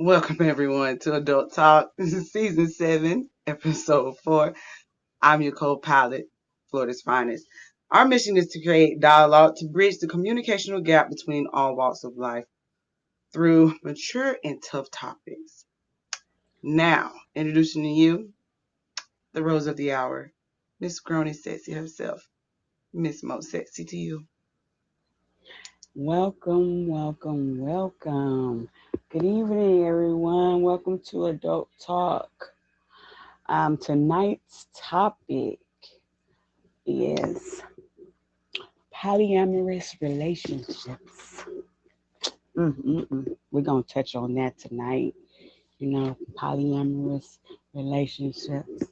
Welcome everyone to Adult Talk. This is season 7, episode 4. I'm your co-pilot, Florida's finest. Our mission is to create dialogue to bridge the communicational gap between all walks of life through mature and tough topics. Now, introducing to you the rose of the hour, Miss Grony Sexy herself, Miss Mo Sexy to you. Welcome, welcome, welcome. Good evening, everyone. Welcome to Adult Talk. Tonight's topic is polyamorous relationships. We're going to touch on that tonight. Polyamorous relationships.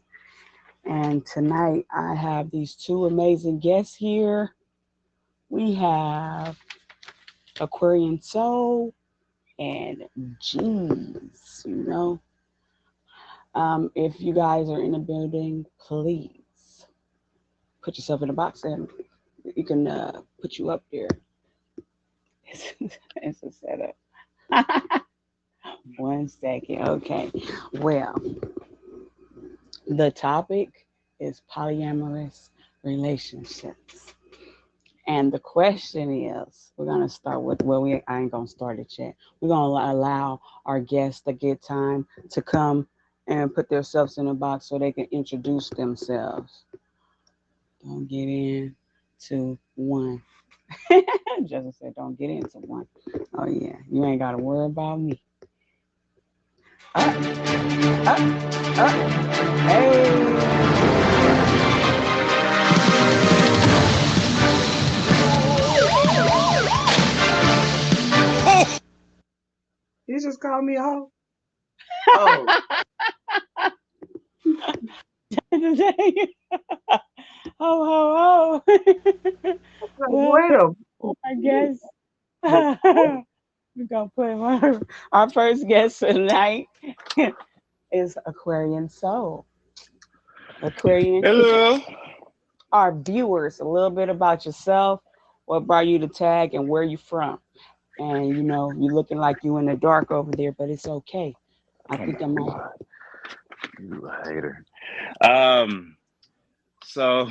And tonight I have these two amazing guests here. We have Aquarian Soul and G's, If you guys are in the building, please put yourself in a box and you can put you up there. It's a setup. 1 second. Okay. Well, the topic is polyamorous relationships. And the question is, we're going to start with, I ain't going to start it yet. We're going to allow our guests to get time to come and put themselves in a box so they can introduce themselves. Don't get into one. Justin said, don't get into one. Oh, yeah. You ain't got to worry about me. Hey. You just called me a hoe? Oh. Oh. Well, I guess we're going to put our first guest tonight is Aquarian Soul. Aquarian, Hello. our viewers a little bit about yourself, what brought you to tag, and where you from. And you're looking like you in the dark over there, but it's okay. I think I might. You a hater. So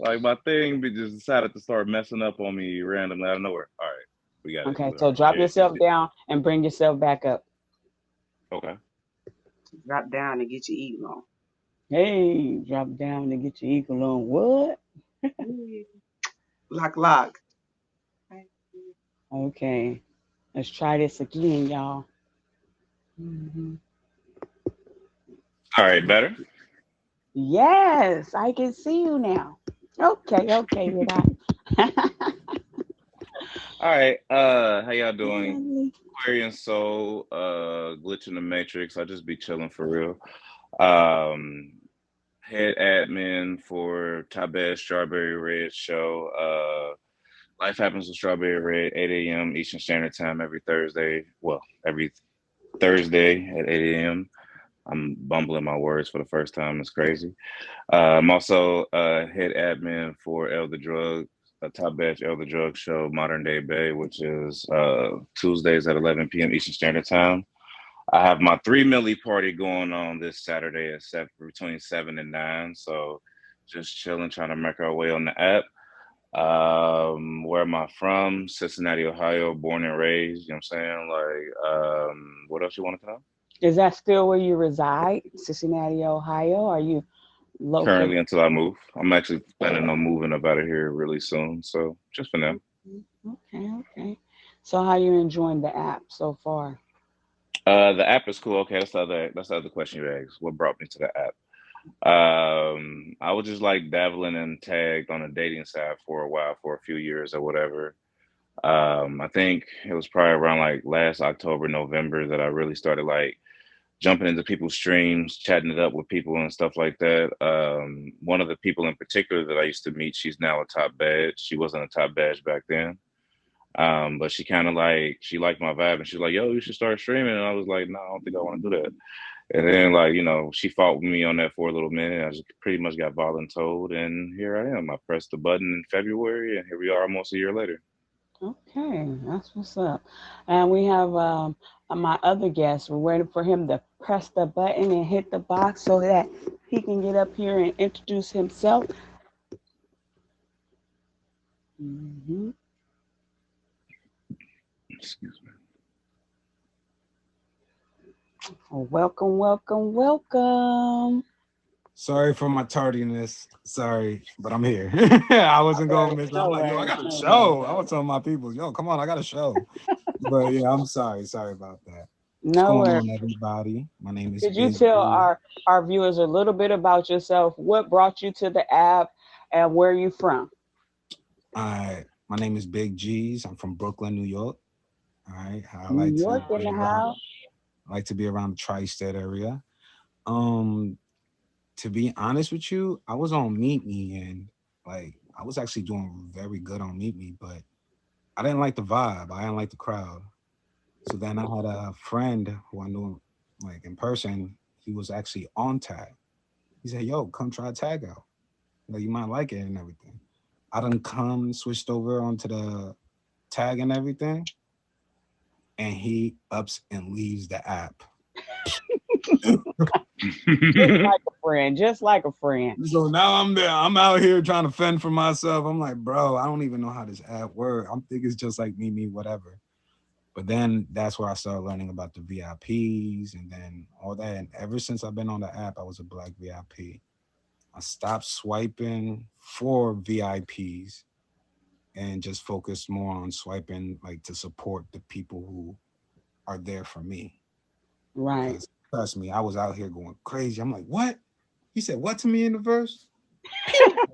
like my thing just decided to start messing up on me randomly out of nowhere. All right, we got it. Okay, so drop yourself down and bring yourself back up. Okay. Drop down and get your eagle on. Hey, drop down and get your eagle on. What? Lock. Okay, let's try this again, y'all. Mm-hmm. All right, better? Yes, I can see you now. Okay, you got. All right. How y'all doing? Aquarian Soul, Glitch in the Matrix. I just be chilling for real. Head admin for Top Bad Strawberry Red show. Life happens with Strawberry Red, 8 a.m. Eastern Standard Time every Thursday. Well, every Thursday at 8 a.m. I'm bumbling my words for the first time. It's crazy. I'm also head admin for Elder Drug, a Top Batch Elder Drug show, Modern Day Bay, which is Tuesdays at 11 p.m. Eastern Standard Time. I have my 3 milli party going on this Saturday at between 7 and 9. So just chilling, trying to make our way on the app. Where am I from? Cincinnati, Ohio, born and raised. You know what I'm saying? What else you wanted to know? Is that still where you reside, Cincinnati, Ohio? Are you located? Currently, until I move. I'm actually planning on moving up out of here really soon. So just for now. Okay. So how you enjoying the app so far? The app is cool. Okay, that's the other question you asked. What brought me to the app? I was just like dabbling and tagged on a dating site for a while, for a few years or whatever. I think it was probably around like last October, November that I really started like jumping into people's streams, chatting it up with people and stuff like that. One of the people in particular that I used to meet, she's now a top badge. She wasn't a top badge back then. But she kind of like, she liked my vibe and she's like, yo, you should start streaming. And I was like, no, I don't think I want to do that. And then like, she fought with me on that for a little minute. I just pretty much got voluntold and here I am. I pressed the button in February and here we are almost a year later. Okay, that's what's up. And we have my other guest. We're waiting for him to press the button and hit the box so that he can get up here and introduce himself. Hmm. Excuse me. Welcome, welcome, welcome. Sorry for my tardiness. Sorry, but I'm here. I wasn't No going to worries, miss. I'm no like, yo, I worries, got a no worries. show. I was telling my people, yo, come on, I got a show. But yeah, I'm sorry. Sorry about that. What's No going worries. on, everybody? My name is Could you Big tell G. our viewers a little bit about yourself? What brought you to the app and where you from? My name is Big G's. I'm from Brooklyn, New York. All right. I New like to York in be the around. house. I like to be around the tri-state area. Um, to be honest with you, I was on Meet Me and like I was actually doing very good on Meet Me, but I didn't like the vibe. I didn't like the crowd. So then I had a friend who I knew like in person. He was actually on tag. He said, "Yo, come try tag out. Like you might like it and everything." I done come switched over onto the tag and everything, and he ups and leaves the app. Just like a friend, just like a friend. So now I'm there. I'm out here trying to fend for myself. I'm like, bro, I don't even know how this app works. I'm thinking it's just like me, whatever. But then that's where I started learning about the VIPs and then all that. And ever since I've been on the app, I was a black VIP. I stopped swiping for VIPs and just focused more on swiping like to support the people who are there for me. Right. Because trust me, I was out here going crazy. I'm like, what? He said what to me in the verse?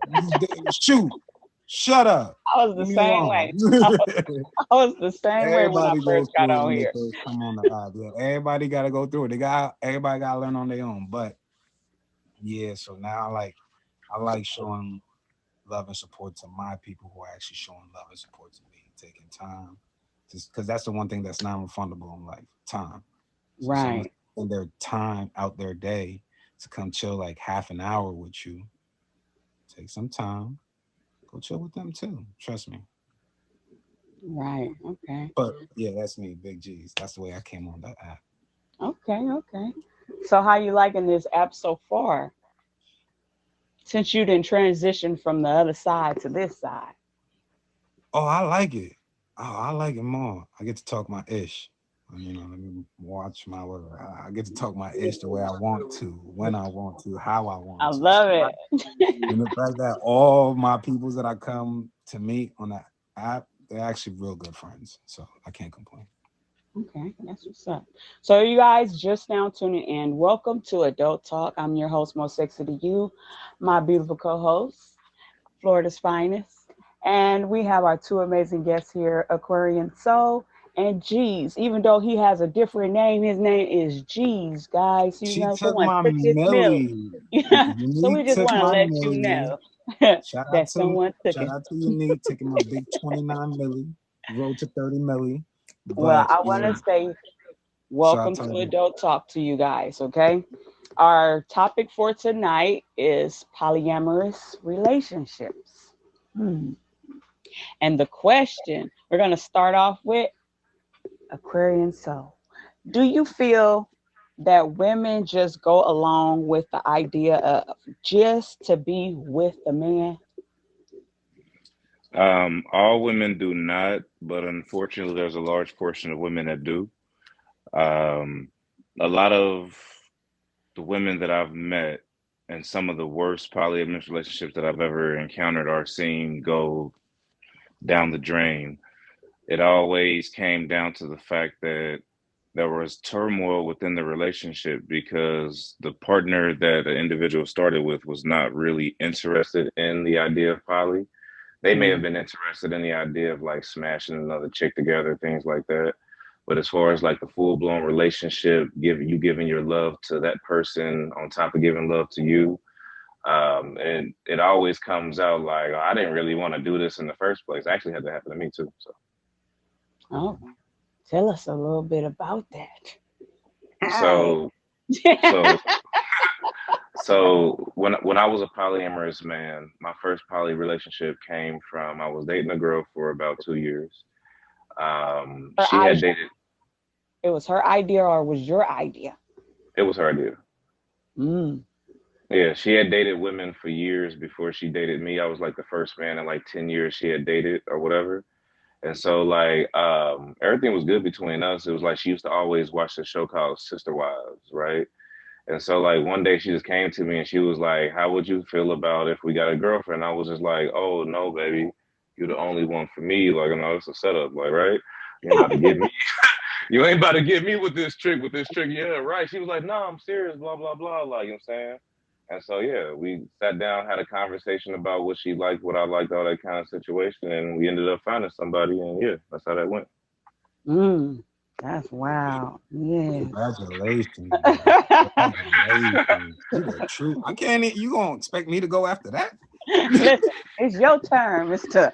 Pew! Shoot. Shut up. I was the Leave me same alone. way. I was the same way when I Everybody goes first got through it on when they here. first come on the app. Yeah, everybody got to go through it. Everybody got to learn on their own. But yeah, so now I like showing love and support to my people who are actually showing love and support to me, taking time, just because that's the one thing that's non-refundable in life, time. So someone Right. in their time out their day to come chill like half an hour with you, take some time, go chill with them too. Trust me. Right. Okay. But yeah, that's me, Big G's. That's the way I came on that app. Okay. Okay. So how you liking this app so far? Since you didn't transition from the other side to this side. Oh, I like it. Oh, I like it more. I get to talk my ish. Let me watch my word. I get to talk my ish the way I want to, when I want to, how I I want to. love it. And the fact that all my peoples that I come to meet on that app, they're actually real good friends. So I can't complain. Okay, that's what's up. So you guys just now tuning in. Welcome to Adult Talk. I'm your host, Most Sexy to You, my beautiful co-host, Florida's finest. And we have our two amazing guests here, Aquarian Soul and G's. Even though he has a different name, his name is G's, guys. You She know, took someone my took his milk. Millie. So we Unique just took want to my let you Millie. know Shout out that to someone took shout it. out to Unique taking my big 29 milli, road to 30 milli. Well, But I want yeah, to say shout out welcome to to her. Adult Talk to you guys, okay? Our topic for tonight is polyamorous relationships. Hmm. And the question we're going to start off with Aquarian Soul. Do you feel that women just go along with the idea of just to be with the man? All women do not, but unfortunately, there's a large portion of women that do. Um, a lot of the women that I've met and some of the worst polyamorous relationships that I've ever encountered are seen go down the drain. It always came down to the fact that there was turmoil within the relationship because the partner that the individual started with was not really interested in the idea of poly. They may have Mm, been interested in the idea of like smashing another chick together, things like that. But as far as like the full blown relationship, giving your love to that person on top of giving love to you, and it always comes out like, oh, I didn't really want to do this in the first place. Actually, had to happen to me too. So, oh, tell us a little bit about Hi. so, that. so, so when I was a polyamorous man, my first poly relationship came from I was dating a girl for about 2 years. Her She had idea. dated. It was her idea or was your idea? It was her idea. Mm. Yeah, she had dated women for years before she dated me. I was like the first man in like 10 years she had dated or whatever. And so like everything was good between us. It was like she used to always watch the show called Sister Wives, right? And so like one day she just came to me and she was like, "How would you feel about if we got a girlfriend?" I was just like, "Oh no, baby, you're the only one for me." Like, you know, it's a setup, like, right? You ain't about to get me. You ain't about to get me with this trick, with this trick. Yeah, right. She was like, "No, I'm serious." Blah blah blah. Like, you know what I'm saying? And so yeah, we sat down, had a conversation about what she liked, what I liked, all that kind of situation, and we ended up finding somebody. And yeah, that's how that went. Mm. That's wow. Yes. Congratulations, bro. Congratulations. You the truth. I can't. You gonna expect me to go after that? Listen, it's your turn, Mr.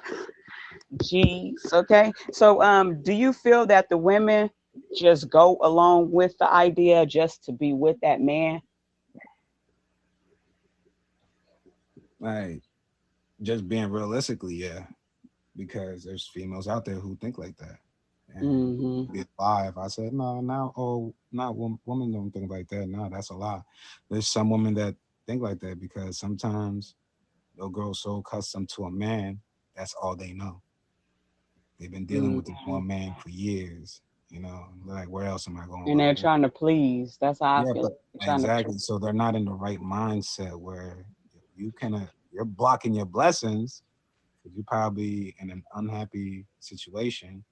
G's. Okay. So do you feel that the women just go along with the idea just to be with that man? Like, just being realistically, yeah, because there's females out there who think like that. And Mm-hmm. it'd be a lie if I said no. Now, oh, not women don't think like that. No, that's a lie. There's some women that think like that because sometimes they'll grow so accustomed to a man, that's all they know. They've been dealing with this Mm-hmm. one man for years. You know, like where else am I going? And they're trying to please. That's how I Yeah, feel. but They're trying to exactly. So they're not in the right mindset where you can you're blocking your blessings because you're probably in an unhappy situation.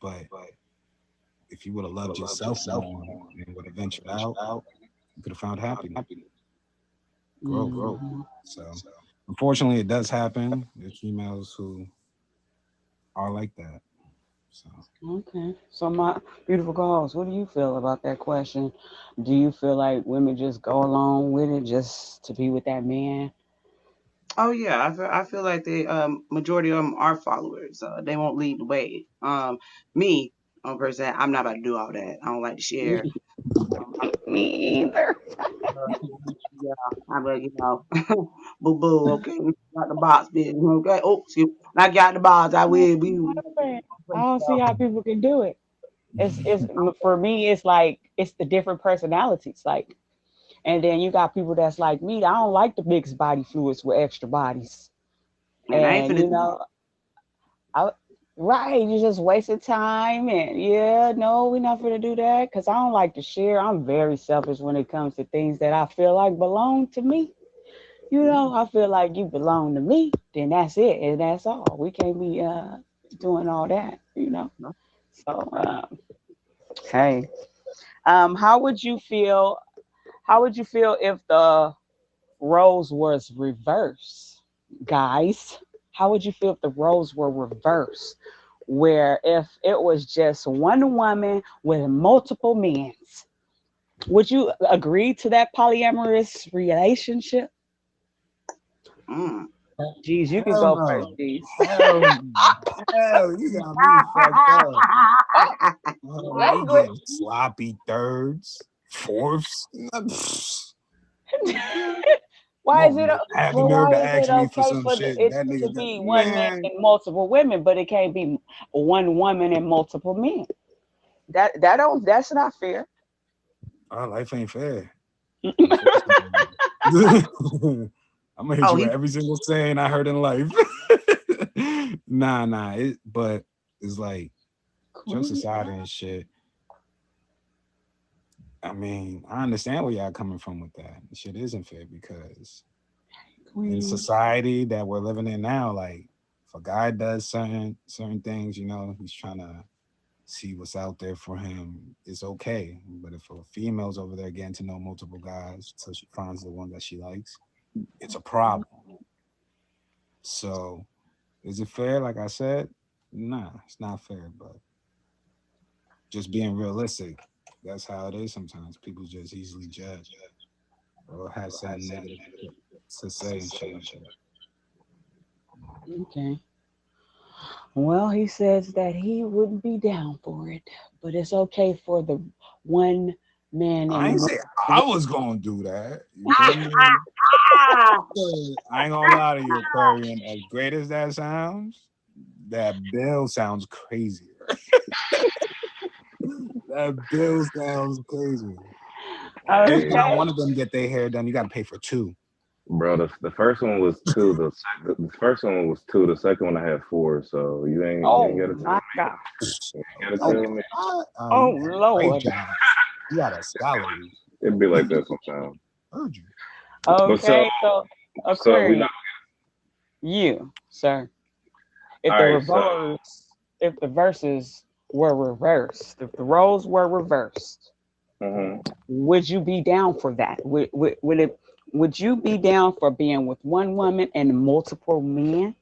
But if you would have loved yourself more and would have ventured out, you could have found happiness, growth. Mhm. So unfortunately, it does happen. There's females who are like that. So Okay. So my beautiful girls, what do you feel about that question? Do you feel like women just go along with it just to be with that man? Oh yeah, I feel like the majority of them are followers. They won't lead the way. Me, on person, I'm not about to do all that. I don't like to share. Me either. Yeah, I'm like, boo boo. Okay, we got the box, bitch. Okay, oh, excuse. I got the box. I will. We. I don't see how people can do it. It's for me. It's like it's the different personalities. Like, and then you got people that's like me. I don't like the mixed body fluids with extra bodies. And I ain't And finna. I, right, you just wasted time. And yeah, no, we're not gonna do that because I don't like to share. I'm very selfish when it comes to things that I feel like belong to me. I feel like you belong to me, then that's it, and that's all. We can't be doing all that. So, hey, how would you feel? How would you feel if the roles was reversed, guys? How would you feel if the roles were reversed? Where if it was just one woman with multiple men, would you agree to that polyamorous relationship? Mm. Geez, you can hell go first, no, Geez. hell no, hell, you got me fucked up. Oh, We language. get sloppy thirds, fourths. Why is Won't it? have the Well, nerve why to is it ask me for okay some for shit. it That to nigga, be one man man, and multiple women, but it can't be one woman and multiple men? That's not fair. our life ain't fair. Unfortunately. I'm gonna hit Oh, you he. with every single saying I heard in life. Nah. But it's like just Queen, society and shit. I mean, I understand where y'all coming from with that. Shit isn't fair because in queen. society that we're living in now, like if a guy does certain things, he's trying to see what's out there for him. It's okay. But if a female's over there getting to know multiple guys until she finds the one that she likes, it's a problem. So is it fair? Like I said, nah, it's not fair. But just being realistic, that's how it is sometimes. People just easily judge or have something negative to say and shit like that. Okay. Well, he says that he wouldn't be down for it, but it's okay for the one man I ain't and say I was gonna do that. You feel me? I ain't gonna lie to you, Aquarian. As great as that sounds, that bill sounds crazy. That bill sounds crazy. Okay. Every time one of them get their hair done, you got to pay for two. Bro, the first one was two. The first one was two. The second one I had four. So you ain't Oh gotta tell my me. God. You ain't gotta Oh, tell me. oh You got a great Lord. job. You got a salary. It'd be like that sometimes. Heard you. But so Okay, so we Aquarius, not you, sir. If all the right. So if the verses were reversed, if the roles were reversed, mhm. would you be down for that? Would you be down for being with one woman and multiple men?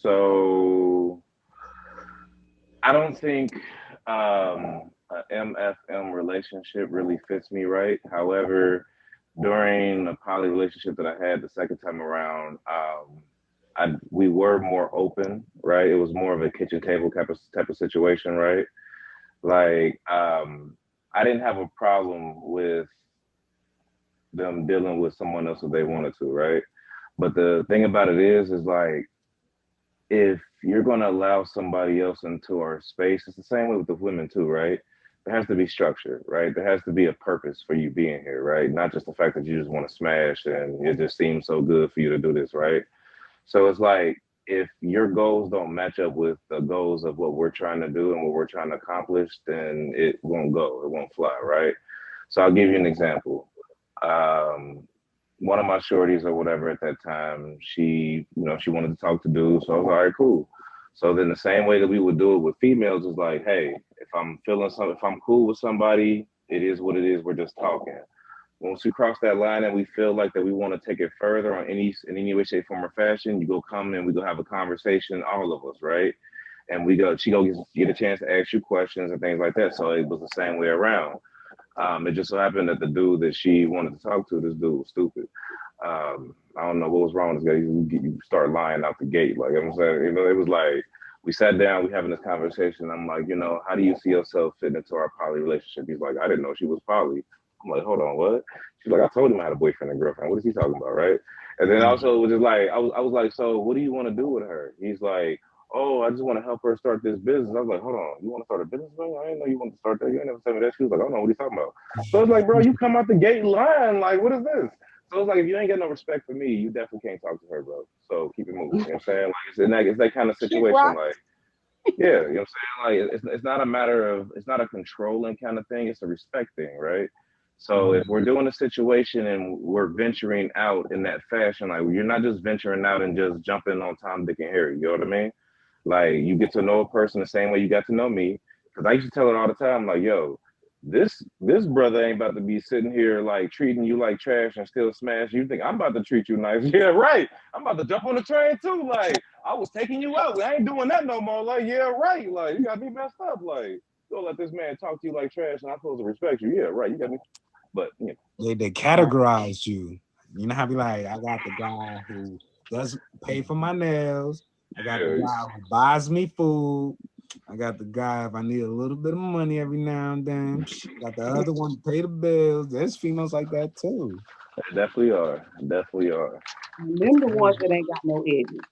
So I don't think a MFM relationship really fits me right. However, during a poly relationship that I had the second time around, we were more open, right? It was more of a kitchen table type of situation, right? Like I didn't have a problem with them dealing with someone else if they wanted to, right? But the thing about it is like if you're going to allow somebody else into our space, it's the same way with the women too, right? There has to be structure, right? There has to be a purpose for you being here, right? Not just the fact that you just want to smash and it just seems so good for you to do this, right? So it's like if your goals don't match up with the goals of what we're trying to do and what we're trying to accomplish, then it won't go, it won't fly, right? So I'll give you an example. Um, One of my shorties or whatever at that time, she wanted to talk to dudes. So I was like, all right, cool. So then the same way that we would do it with females is like, hey, if I'm feeling something, if I'm cool with somebody, it is what it is. We're just talking. Once we cross that line and we feel like that we want to take it further on any way, shape, form, or fashion, you go come and we go have a conversation, all of us, right? And she go get a chance to ask you questions and things like that. So it was the same way around. It just so happened that the dude that she wanted to talk to, this dude was stupid. I don't know what was wrong with this guy. You start lying out the gate. Like I'm saying, it was like we sat down, we having this conversation. I'm like, how do you see yourself fitting into our poly relationship? He's like, I didn't know she was poly. I'm like, hold on, what? She's like, I told him I had a boyfriend and girlfriend. What is he talking about, right? And then Mm. also it was just like I was like, so what do you want to do with her? He's like, oh, I just want to help her start this business. I was like, hold on, you want to start a business? Man? I didn't know you want to start that. You ain't never told me that. She was like, I don't know what he's talking about. So it's like, bro, you come out the gate lying. Like, what is this? So it's like, if you ain't got no respect for me, you definitely can't talk to her, bro. So keep it moving. You know what I'm saying? Like, it's that kind of Keep situation. rock. Like, yeah, you know what I'm saying? Like, it's not a matter of, it's not a controlling kind of thing. It's a respect thing, right? So if Mhm. we're doing a situation and we're venturing out in that fashion, like you're not just venturing out and just jumping on Tom, Dick, and Harry. You know what I mean? Like you get to know a person the same way you got to know me. Because I used to tell her all the time, like, yo, this brother ain't about to be sitting here like treating you like trash and still smash. You think I'm about to treat you nice? Yeah, right. I'm about to jump on the train too. Like I was taking you out. I ain't doing that no more. Like, yeah, right. Like you got me messed up. Like, don't let this man talk to you like trash and I'm supposed to respect you. Yeah, right. You got me. But They categorized you. You know how be like, I got the guy who does pay for my nails. I got the yeah, guy who buys me food. I got the guy if I need a little bit of money every now and then. Got the other one to pay the bills. There's females like that too. definitely are. Definitely are. And them the ones that ain't got no edges.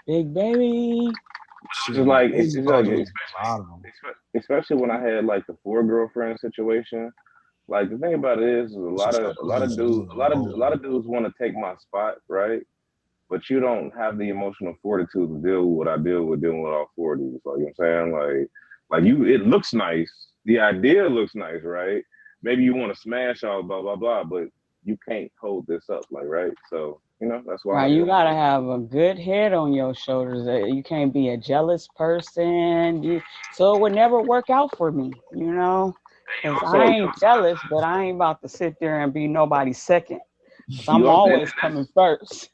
Big baby. It's Shit, just like Baby it's like Butler was a lot of them. especially when I had like the four girlfriend situation. Like the thing about it is She started playing me. a lot of dudes want to take my spot, right? But you don't have the emotional fortitude to deal with what I deal with dealing with all four of these. Like you know what I'm saying? Like you it looks nice. The idea looks nice, right? Maybe you want to smash all blah blah blah, but you can't hold this up, like right? So, that's why Right, you gotta have a good head on your shoulders. You can't be a jealous person. So it would never work out for me, because I also ain't jealous, but I ain't about to sit there and be nobody's second. Because you I'm also always coming first.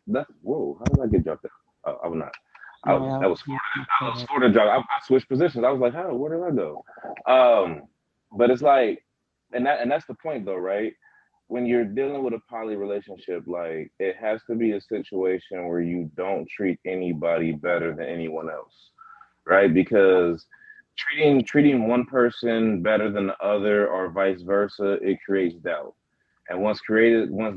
that's whoa, how did I get dropped out? Oh, I was not. That No, was Florida drop. I switched positions. I was like, how? Where did I go? Um, but it's like, and that's the point though, right? When you're dealing with a poly relationship, like it has to be a situation where you don't treat anybody better than anyone else, right? Because treating one person better than the other or vice versa, it creates doubt. And once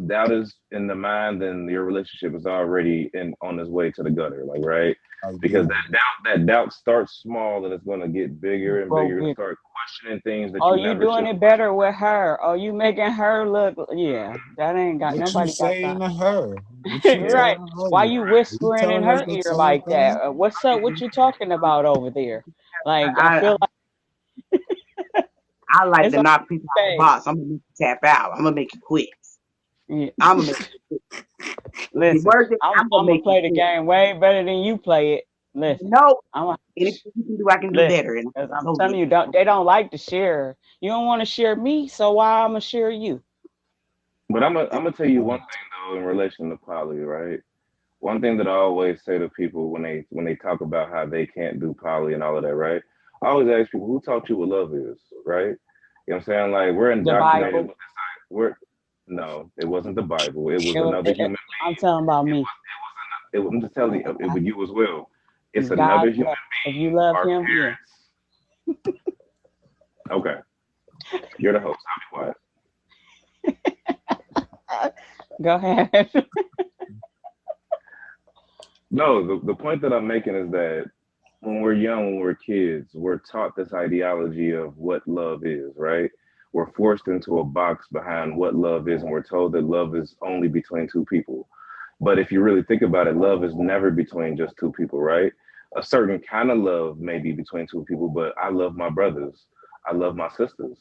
doubt is in the mind, then your relationship is already on its way to the gutter, like right? Because that doubt starts small and it's gonna get bigger and bigger and start questioning things that Oh, you you never doing should. it better with her? Oh, you making her look? Yeah, that ain't got What you nobody got saying time. to her? What you Yeah, Right? telling her? Why you You whispering in telling us her the ear same like that? thing? What's up? What you talking about over there? Like, I I feel like I like it's to knock people out the okay. box. I'm gonna make you tap out. I'm gonna make you quit. Yeah. I'm gonna make you quit. If you Listen, work it, I'm I'm gonna I'm gonna make you play the quit. game way better than you play it. Listen, No, I'm anything you can do, I can do listen. better. And Cause I I'm told telling you, you, they don't like to share. You don't want to share me, so why I'm gonna share you? but I'm gonna tell you one thing though in relation to poly, right? One thing that I always say to people when they talk about how they can't do poly and all of that, right? I always ask people who taught you what love is, right? You know what I'm saying? Like we're The indoctrinated Bible. with this. We're no, it wasn't the Bible. It was It, another human I'm being. talking about me. I'm just telling you, it was you as well. It's It's another God's human love. If you being. love Our Him, yeah. parents. Okay, you're the host. I'll be Go ahead. quiet. No, the point that I'm making is that when we're young, when we're kids, we're taught this ideology of what love is, right? We're forced into a box behind what love is, and we're told that love is only between two people. But if you really think about it, love is never between just two people, right? A certain kind of love may be between two people, but I love my brothers. I love my sisters.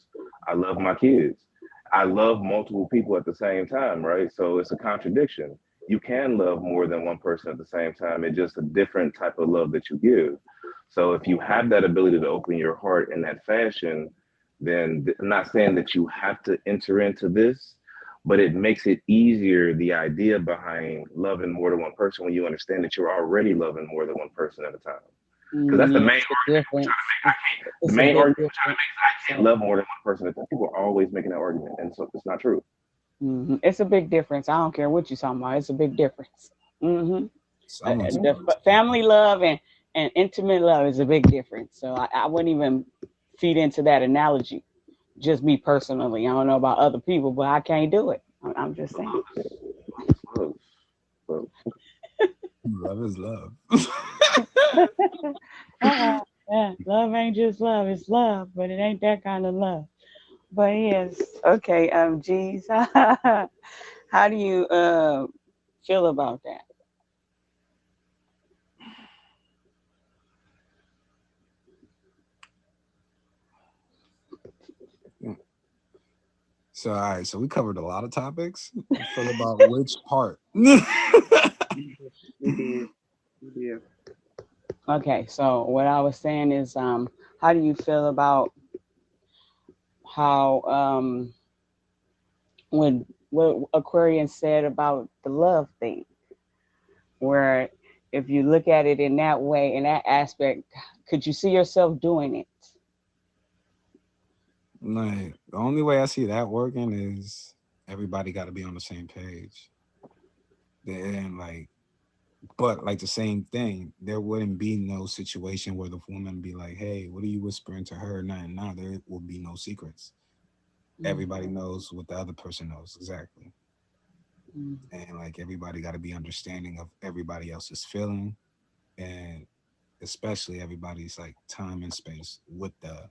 I love my kids. I love multiple people at the same time, right? So it's a contradiction. You can love more than one person at the same time. It's just a different type of love that you give. So if you have that ability to open your heart in that fashion, then I'm not saying that you have to enter into this, but it makes it easier the idea behind loving more than one person when you understand that you're already loving more than one person at a time. Because that's the Yeah, main it's a argument we're trying to difference. make. I can't. The It's a main big argument we're trying to difference. make is I can't love more than one person at a time. People are always making that argument, and so it's not true. It's a big difference. I don't care what you're talking about. It's a big difference. hmm Someone's family love and intimate love is a big difference. So I wouldn't even feed into that analogy. Just me personally. I don't know about other people, but I can't do it. I'm just saying. Love, love. love is love. Yeah, love ain't just love. It's love, but it ain't that kind of love. But yes, okay. Geez, how do you feel about that? So, all right. So we covered a lot of topics. I feel about which part. we did, we did. Okay, so what I was saying is, how do you feel about how when what Aquarian said about the love thing, where if you look at it in that way, in that aspect, could you see yourself doing it? Like the only way I see that working is everybody got to be on the same page. Then but like the same thing, there wouldn't be no situation where the woman be like, "Hey, what are you whispering to her?" Nah, there will be no secrets. Everybody knows what the other person knows exactly, Mm-hmm. and like everybody got to be understanding of everybody else's feeling, and especially everybody's like time and space with the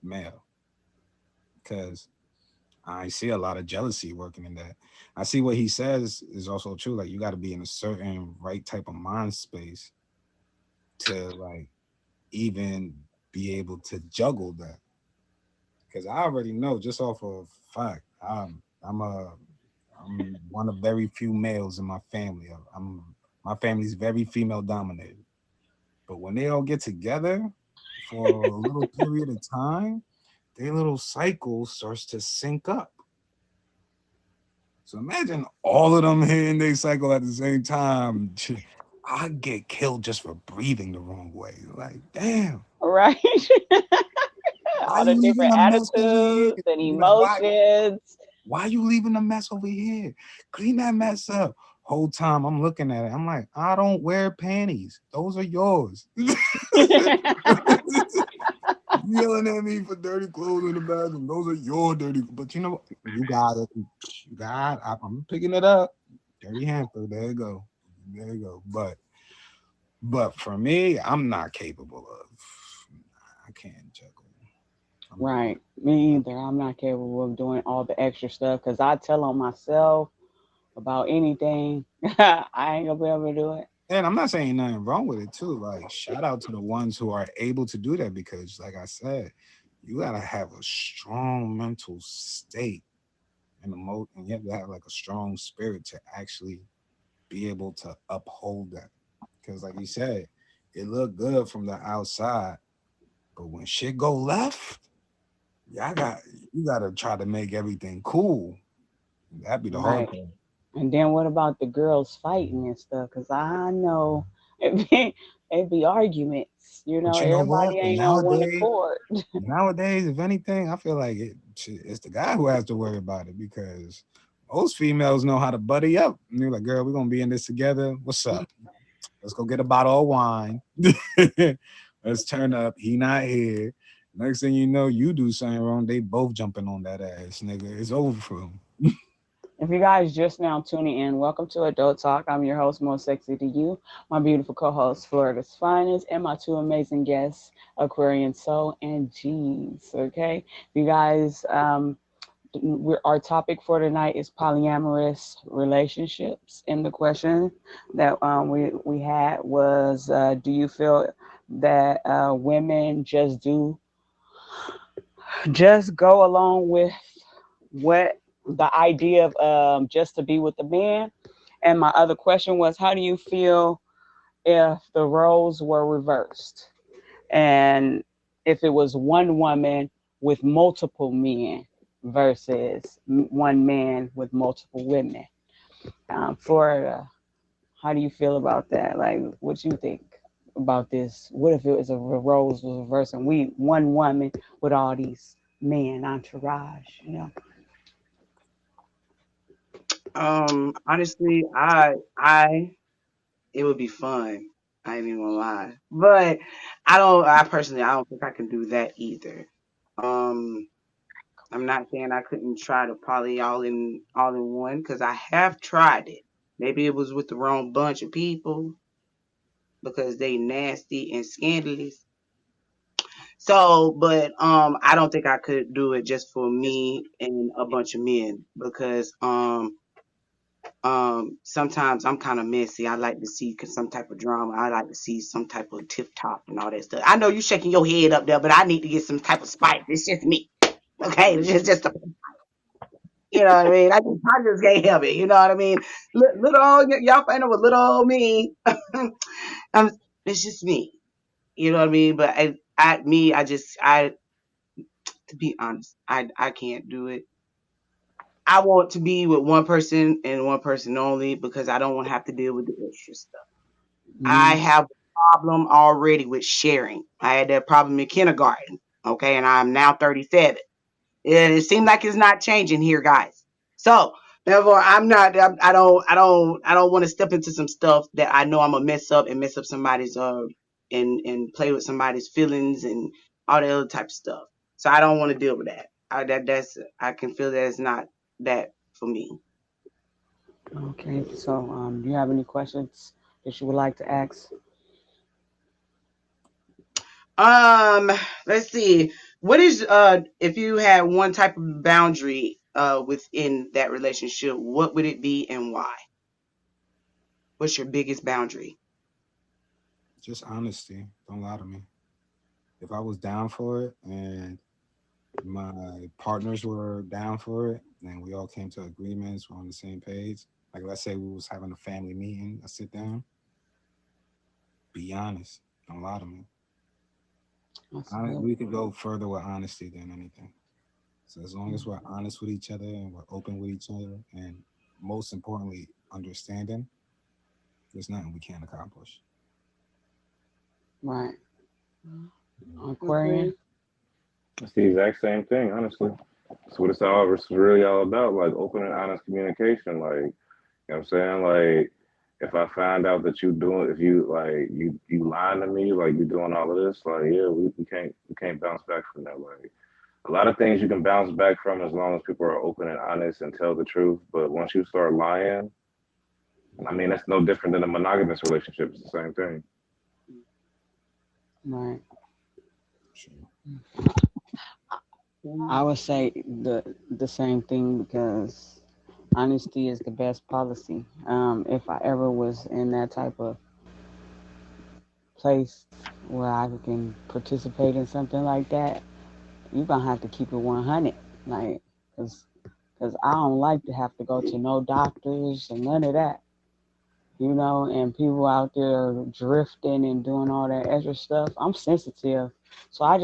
male, because I see a lot of jealousy working in that. I see what he says is also true. Like you got to be in a certain right type of mind space to like even be able to juggle that. Because I already know just off of fact, I'm one of very few males in my family. My family's very female dominated. But when they all get together for a little period of time, their little cycle starts to sync up. So imagine all of them hitting their cycle at the same time. I get killed just for breathing the wrong way. Like, damn, Right? why All the you leaving different a mess over here? attitudes and Like, emotions. why you leaving a mess over here? Clean that mess up. Whole time I'm looking at it. I'm like, I don't wear panties. Those are yours. You yelling at me for dirty clothes in the bathroom. Those are your dirty. But you know what? You got it. You got it. I'm picking it up. Dirty hamper. There you go. There you go. But for me, I'm not capable of. I can't juggle. Right. Me either. I'm not capable of doing all the extra stuff because I tell on myself about anything. I ain't gonna be able to do it. And I'm not saying nothing wrong with it too. Like shout out to the ones who are able to do that because, like I said, you gotta have a strong mental state and you have to have like a strong spirit to actually be able to uphold that. Because, like you said, it looked good from the outside, but when shit go left, you gotta try to make everything cool. That'd be the hard Right. part. And then what about the girls fighting and stuff? Because I know it be arguments. But you know what? Everybody ain't on one accord. Nowadays, if anything, I feel like it's the guy who has to worry about it because most females know how to buddy up. And they're like, girl, we're gonna be in this together. What's up? Let's go get a bottle of wine. Let's turn up. He not here. Next thing you know, you do something wrong. They both jumping on that ass, nigga. It's over for them. If you guys just now tuning in, welcome to Adult Talk. I'm your host, Most Sexy to You, my beautiful co-host, Florida's Finest, and my two amazing guests, Aquarian Soul and Jeans. Okay, you guys, our topic for tonight is polyamorous relationships. And the question that we had was, do you feel that women just go along with what the idea of just to be with the man? And my other question was, how do you feel if the roles were reversed? And if it was one woman with multiple men versus one man with multiple women. Florida, how do you feel about that? Like, what you think about this? What if it was a roles was reversed and we one woman with all these men entourage? Honestly, I it would be fun. I ain't even gonna lie. But I personally I don't think I can do that either. Um I'm not saying I couldn't try to poly all in one because I have tried it. Maybe it was with the wrong bunch of people because they nasty and scandalous. So, but I don't think I could do it just for me and a bunch of men because sometimes I'm kind of messy. I like to see some type of drama. I like to see some type of tip top and all that stuff. I know you shaking your head up there, but I need to get some type of spice. It's just me. Okay, it's just you know what I mean. I just can't help it. You know what I mean. Little old y'all find out with little old me. um, it's just me. You know what I mean. But I to be honest, I can't do it. I want to be with one person and one person only because I don't want to have to deal with the extra stuff. I Mm, have a problem already with sharing. I had that problem in kindergarten. Okay, and I'm now 37. And it seems like it's not changing here, guys. So therefore, I'm not. I don't want to step into some stuff that I know I'm gonna mess up and mess up somebody's and play with somebody's feelings and all the other type of stuff. So I don't want to deal with that. I can feel that it's not that for me. okay, so do you have any questions that you would like to ask? Um, let's see. What is if you had one type of boundary within that relationship, what would it be and why? What's your biggest boundary? Just honesty. Don't lie to me. If I was down for it and my partners were down for it and we all came to agreements, we're on the same page. Like let's say we was having a family meeting, a sit down, be honest. Don't lie to me. That's good. We could go further with honesty than anything. So as long as we're honest with each other and we're open with each other and most importantly, understanding, there's nothing we can't accomplish. Right. Okay. Aquarian. It's the exact same thing, honestly. That's what it's really all about, like open and honest communication. Like, you know what I'm saying? Like, if I find out that you doing, if you like you lying to me, like you doing all of this, like yeah, we can't bounce back from that. Like a lot of things you can bounce back from as long as people are open and honest and tell the truth. But once you start lying, I mean that's no different than a monogamous relationship. It's the same thing. Right. Sure. I would say the same thing because honesty is the best policy. If I ever was in that type of place where I can participate in something like that, you're gonna have to keep it 100, like, cause I don't like to have to go to no doctors and none of that, and people out there drifting and doing all that extra stuff. I'm sensitive, so I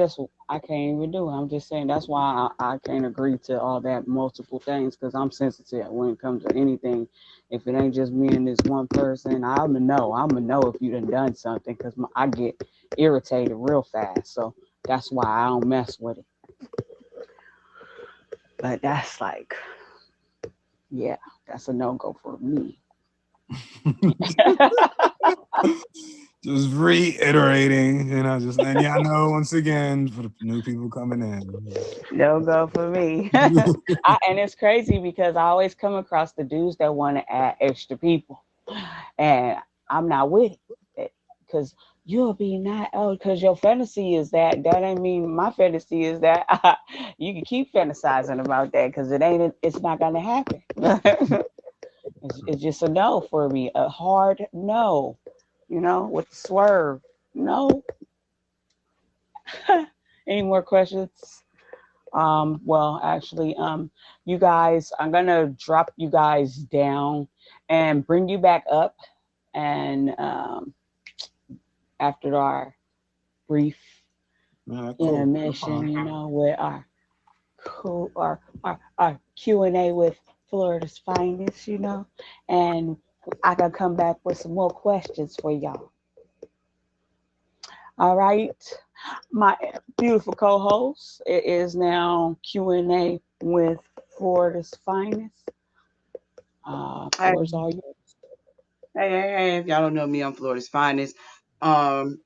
can't even do it. I'm just saying that's why I can't agree to all that multiple things because I'm sensitive when it comes to anything. If it ain't just me and this one person, I'ma know. I'ma know if you done something because I get irritated real fast. So that's why I don't mess with it. But that's like, yeah, that's a no go for me. Just reiterating, just letting y'all know once again for the new people coming in. No go for me. And it's crazy because I always come across the dudes that want to add extra people, and I'm not with it because you'll be not because your fantasy is that. That ain't mean my fantasy is that. You can keep fantasizing about that because it ain't. It's not gonna happen. It's just a no for me, a hard no. With the swerve. No. Any more questions? Well, actually, you guys, I'm gonna drop you guys down and bring you back up, and after our brief Cool. intermission, with our cool, our Q&A with Florida's finest, and I can come back with some more questions for y'all. All right, my beautiful co-host. It is now Q&A with Florida's finest. Hey, Floor's all yours. hey, if y'all don't know me, I'm Florida's finest. Most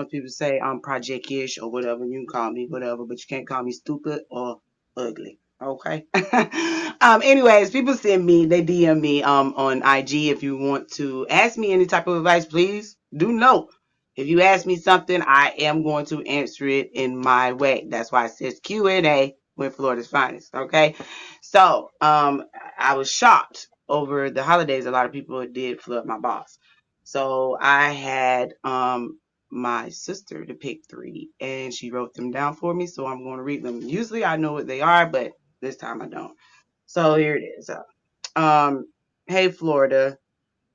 people say I'm project-ish or whatever. You can call me whatever, but you can't call me stupid or ugly. Okay. Anyways, people send me, they DM me on IG if you want to ask me any type of advice, please do know. If you ask me something, I am going to answer it in my way. That's why it says Q&A with Florida's finest. Okay. So, I was shocked over the holidays. A lot of people did flood my boss. So I had my sister to pick three, and she wrote them down for me. So I'm going to read them. Usually I know what they are, but this time I don't. So here it is. Um, hey Florida.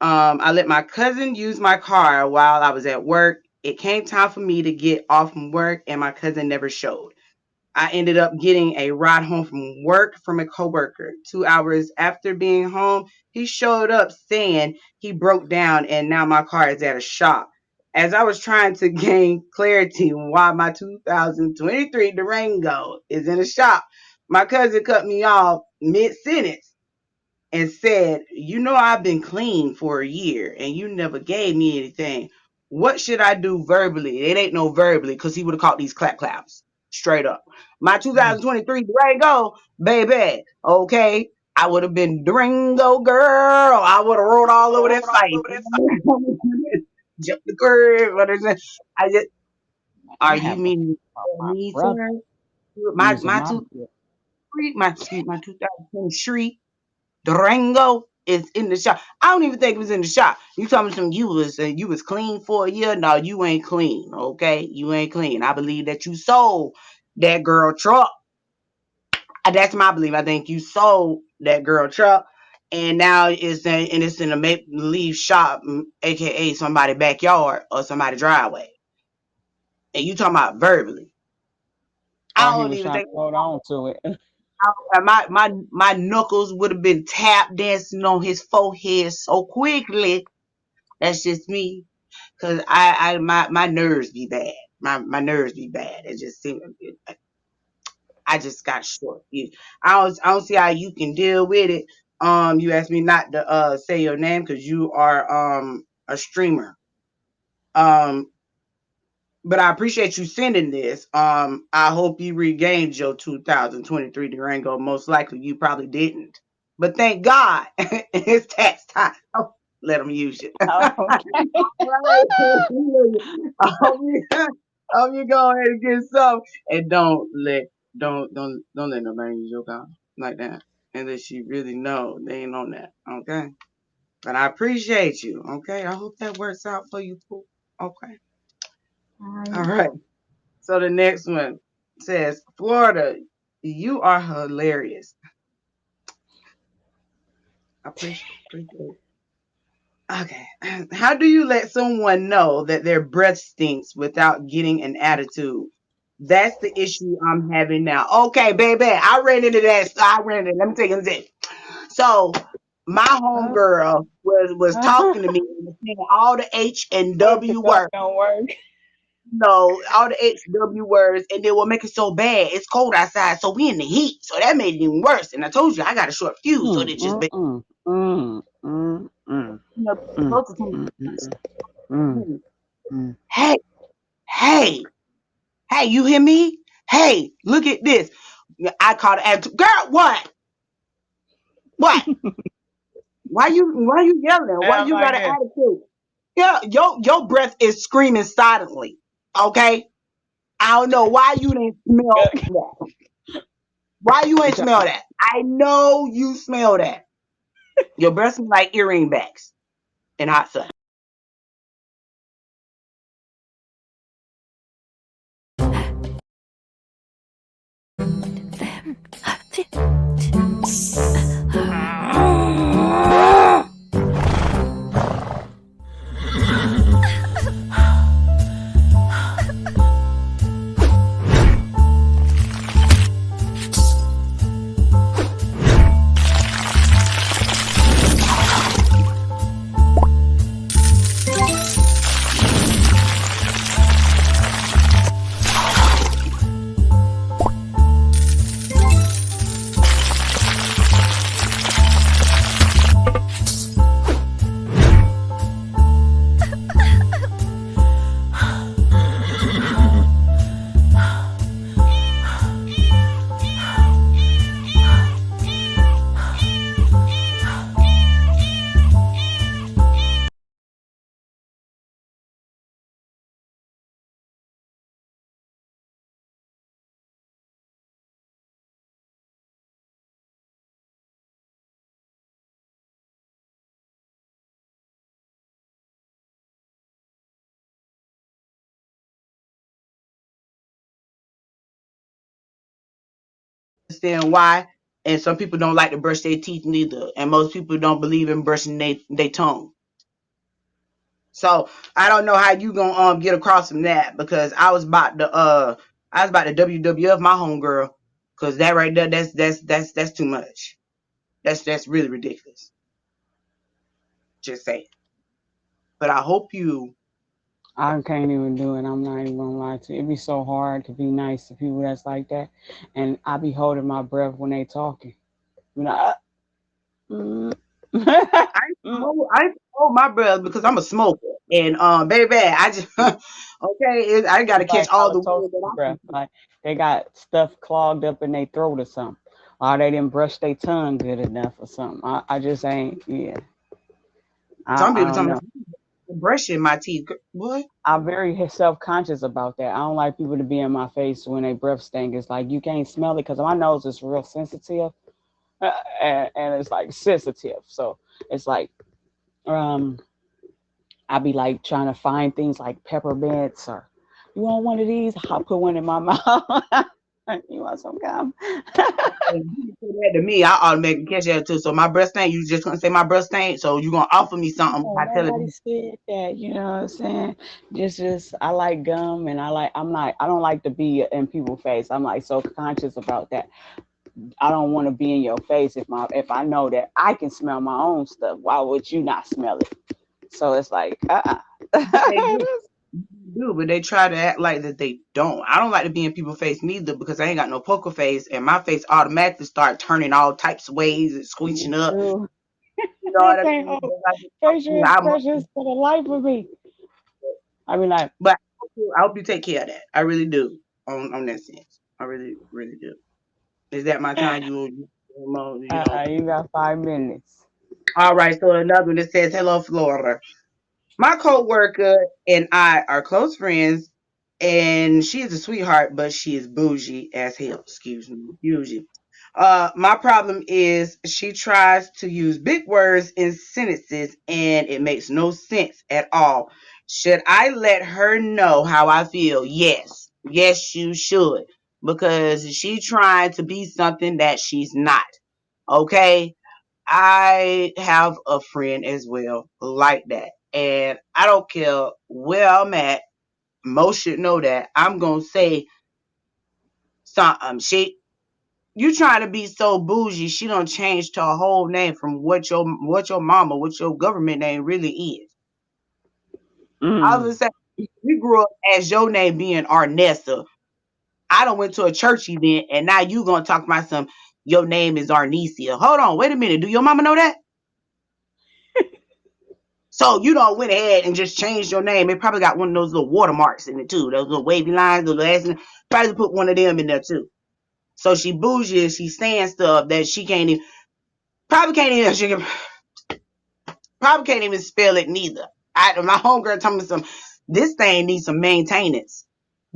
I let my cousin use my car while I was at work. It came time for me to get off from work, and my cousin never showed. I ended up getting a ride home from work from a coworker. 2 hours after being home, he showed up saying he broke down and now my car is at a shop. As I was trying to gain clarity on why my 2023 Durango is in a shop, my cousin cut me off mid sentence and said, "You know, I've been clean for a year and you never gave me anything. What should I do verbally?" It ain't no verbally because he would have caught these claps straight up. My 2023 Durango, baby, okay. I would have been Durango girl. I would have rolled all over that site. Jump the curve. What is it? I just, I are you have meaning my me, brother sir? My using my my two bill. my excuse my 2023 Durango is in the shop. I don't even think it was in the shop. You told me some you was clean for a year. No, you ain't clean. Okay, you ain't clean. I believe that you sold that girl truck. That's my belief. I think you sold that girl truck, and now it's in a make believe shop, aka somebody backyard or somebody driveway. And you talking about verbally? Or I he don't was even trying to think hold on to it. my knuckles would have been tap dancing on his forehead so quickly. That's just me. Cause my nerves be bad. My nerves be bad. It just seems I just got short. I don't see how you can deal with it. You asked me not to say your name because you are a streamer. Um, but I appreciate you sending this. I hope you regained your 2023 Durango. Most likely you probably didn't. But thank God it's tax time. Oh, let them use it. Oh, okay. Right. I hope you go ahead and get some and don't let nobody use your car like that. Unless you really know they ain't on that. Okay. But I appreciate you. Okay. I hope that works out for you, Pooh. Okay. All right. So the next one says, Florida, you are hilarious. I appreciate it. Okay. How do you let someone know that their breath stinks without getting an attitude? That's the issue I'm having now. Okay, baby. I ran into that. Let me tell you this. So my homegirl was talking to me and saying all the H and What if the W cup words. don't work? No, all the HW words, and then what make it so bad? It's cold outside, so we in the heat, so that made it even worse. And I told you I got a short fuse, so it just Mm, close to mm, mm, me. mm. Hey, hey, hey, you hear me? Hey, look at this. I called the attitude. Girl, what? What? Why you yelling? Why Sounds you like got an this. attitude? Yeah, your breath is screaming silently. Okay? I don't know why you didn't smell that. Why you ain't smell that? I know you smell that. Your breath smells like earring backs and hot sun. Understand why? And some people don't like to brush their teeth neither. And most people don't believe in brushing their tongue. So I don't know how you gonna get across from that because I was about to WWF my homegirl because that right there that's too much. That's really ridiculous. Just say it. But I hope you I can't even do it. I'm not even gonna lie to you. It'd be so hard to be nice to people that's like that, and I be holding my breath when they talking. You know. Mm. I hold my breath because I'm a smoker. And baby, I just okay, I gotta It's catch like all the halitosis wind that I breath. can. Like they got stuff clogged up in their throat or something. Or they didn't brush their tongue good enough or something. I just ain't. Yeah. Some I people don't tell me know. brushing my teeth. What? I'm very self conscious about that. I don't like people to be in my face when they breath stink. It's like you can't smell it because my nose is real sensitive, and it's like sensitive. So it's like um, I be like trying to find things like peppermints or you want one of these? I'll put one in my mouth. You want some gum? And you say that to me, I automatically catch that too. So my breast stank, you just gonna say my breast stank. So you gonna offer me something No, by telling nobody me. said that. You know what I'm saying? Just I like gum, and I'm not. I don't like to be in people's face. I'm like so conscious about that. I don't want to be in your face if I know that I can smell my own stuff. Why would you not smell it? So it's like, They do, but they try to act like that they don't. I don't like to be in people's face neither because I ain't got no poker face, and my face automatically start turning all types of ways and Me squinching up. too. You know I what I can't mean? hold facial expressions for the life of me. I mean, like, But I hope you take care of that. I really do. On that sense, I really, really do. Is that my time? You know. you got 5 minutes. All right. So another one that says, "Hello, Florida." My coworker and I are close friends, and she is a sweetheart, but she is bougie as hell. Excuse me, bougie. My problem is she tries to use big words in sentences, and it makes no sense at all. Should I let her know how I feel? Yes, yes, you should, because she trying to be something that she's not. Okay, I have a friend as well like that. And I don't care where I'm at. Most should know that. I'm gonna say something. You trying to be so bougie, she don't change to a whole name from what your mama, what your government name really is. I was Mm. gonna say we grew up as your name being Arnessa. I don't went to a church event and now you gonna talk about some your name is Arnesia. Hold on, wait a minute. Do your mama know that? So you don't went ahead and just changed your name. It probably got one of those little watermarks in it too. Those little wavy lines, the last probably put one of them in there too. So she bougie, she's saying stuff that she can't even probably can't even she can, probably can't even spell it neither. My homegirl told me this thing needs some maintenance.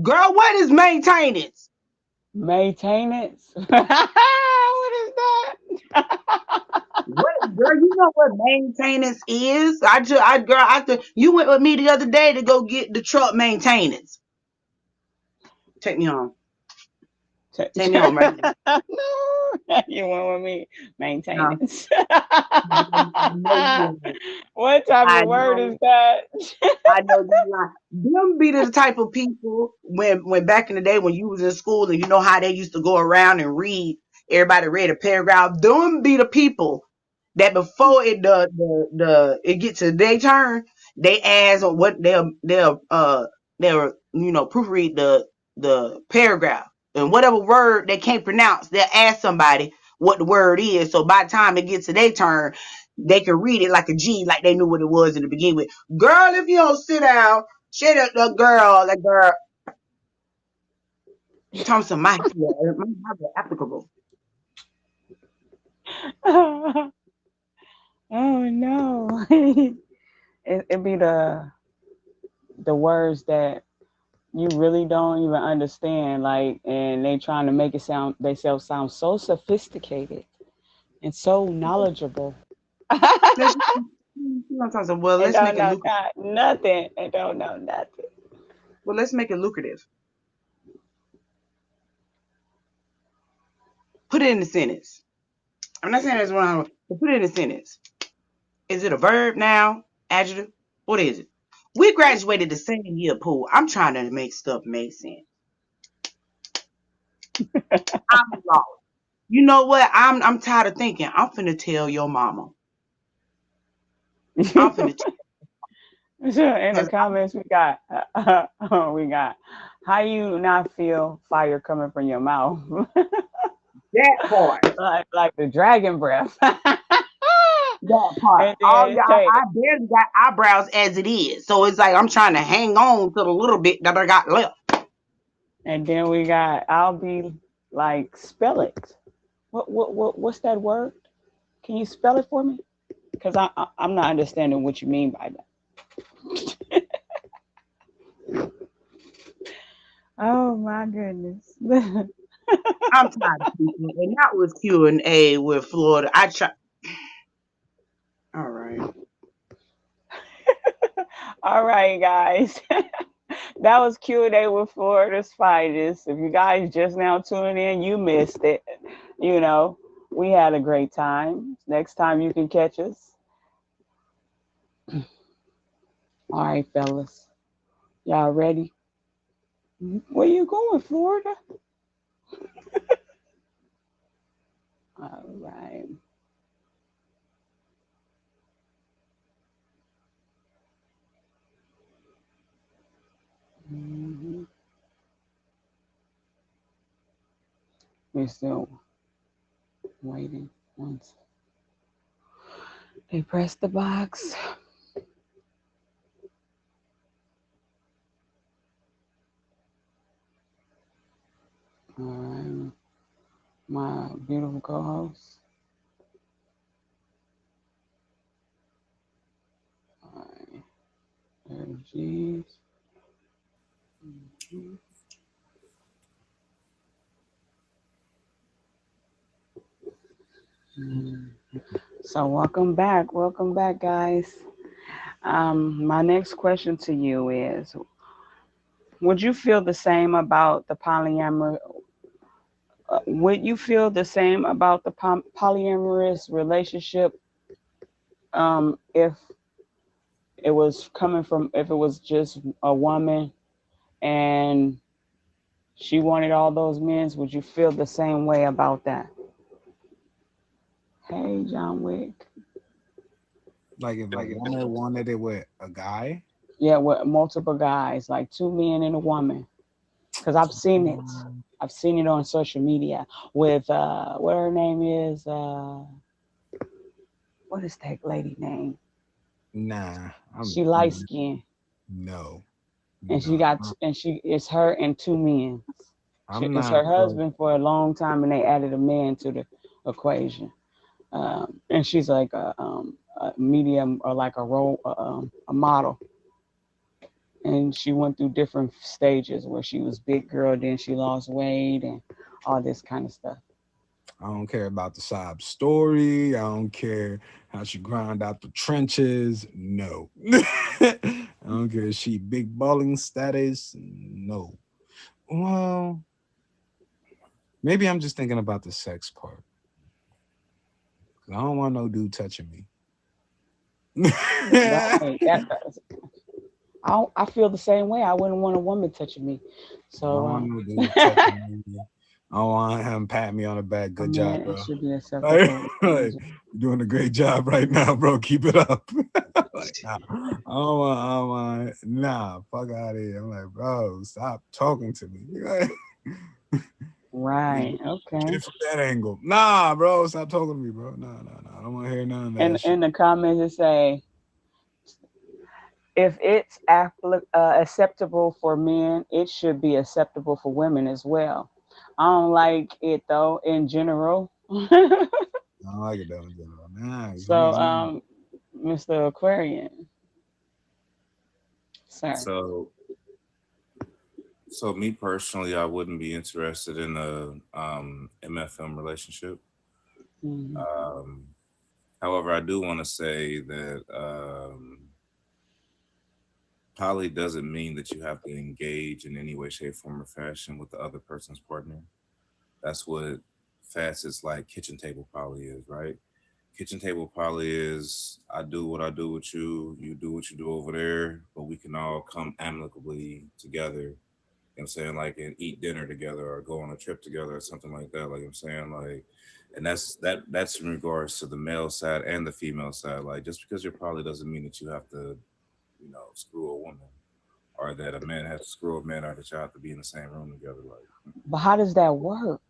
Girl, what is maintenance? Maintenance. What is that? What girl, you know what maintenance is? You went with me the other day to go get the truck maintenance. Take me home. Take me home right now. No, you went with me. No. Maintenance. I know you lying. What type I of word know is that? I know you lying. Them be the type of people when back in the day when you was in school and you know how they used to go around and read, everybody read a paragraph. Them be the people that before it get to their turn, they ask on what they'll proofread the paragraph. And whatever word they can't pronounce, they'll ask somebody what the word is. So by the time it gets to their turn, they can read it like a G, like they knew what it was in the beginning with. Girl, if you don't sit down, shut up, the girl. You talking some my applicable. Oh no. It be the words that you really don't even understand, like, and they trying to make it sound themselves sound so sophisticated and so knowledgeable. Let's, you know, talking some, well, And let's make don't it know lucrative. nothing. And don't know nothing. Well, let's make it lucrative. Put it in the sentence. I'm not saying that's wrong, but put it in a sentence. Is it a verb, noun, adjective? What is it? We graduated the same year, Pool. I'm trying to make stuff make sense. I'm lost. You know what? I'm tired of thinking. I'm finna tell your mama. I'm finna Sure, in the because comments we got how you not feel fire coming from your mouth. that part, like the dragon breath. that part. And All then y'all, say I barely got eyebrows as it is, so it's like I'm trying to hang on to the little bit that I got left. and then we got I'll be like spell it. What's that word? Can you spell it for me? Because I'm not understanding what you mean by that. Oh my goodness. I'm tired of people, and that was Q&A with Florida. I try. All right. All right, guys. That was Q&A with Florida's Finest. If you guys just now tuning in, you missed it. You know, we had a great time. Next time you can catch us. All right, fellas. Y'all ready? Where you going, Florida? All right. We're still waiting. Once they press the box. All right, my beautiful co-host. All right, there G's. Mhm. Mhm. So welcome back, guys. My next question to you is: would you feel the same about the polyamory? Would you feel the same about the polyamorous relationship if it was coming from if it was just a woman and she wanted all those men? Would you feel the same way about that? Hey, John Wick. Like if a woman wanted it with a guy, Yeah, with multiple guys, like two men and a woman. Because I've seen it. I've seen it on social media with what her name is. What is that lady name? nah, She light skinned no, and she no, got and she it's her and two men. I'm It's not her for husband for a long time, and they added a man to the equation. And she's like a medium or like a role a model, and she went through different stages where she was big girl, then she lost weight, and all this kind of stuff. I don't care about the sob story. I don't care how she grind out the trenches. No. I don't care if she big balling status. No. Well, maybe I'm just thinking about the sex part. 'Cause I don't want no dude touching me. Right. I feel the same way. I wouldn't want a woman touching me. I don't So want no dude touching me. I don't want him patting me on the back. I Good mean, job, it bro. should be Like, acceptable. like, you're doing a great job right now, bro. Keep it up. Like, nah, I don't want, nah, fuck out of here. I'm like, bro, stop talking to me. Right. Get Okay. it from that angle. Nah, bro, stop talking to me, bro. Nah. I don't want to hear none of And that shit. in the comments it say if it's acceptable for men, it should be acceptable for women as well. I don't like it though in general. I don't like it though in general. Nah, So, Mr. Aquarian, sir. So, so me personally, I wouldn't be interested in a MFM relationship. Mhm. Um, However, I do want to say that poly doesn't mean that you have to engage in any way, shape, form, or fashion with the other person's partner. That's what facets like kitchen table poly is, right? Kitchen table poly is I do what I do with you, you do what you do over there, but we can all come amicably together. You know what I'm saying? Like and eat dinner together or go on a trip together or something like that. Like I'm saying, like and that's in regards to the male side and the female side. Like just because you're poly doesn't mean that you have to, screw a woman or that a man has to screw a man or that y'all have to be in the same room together. Like But how does that work?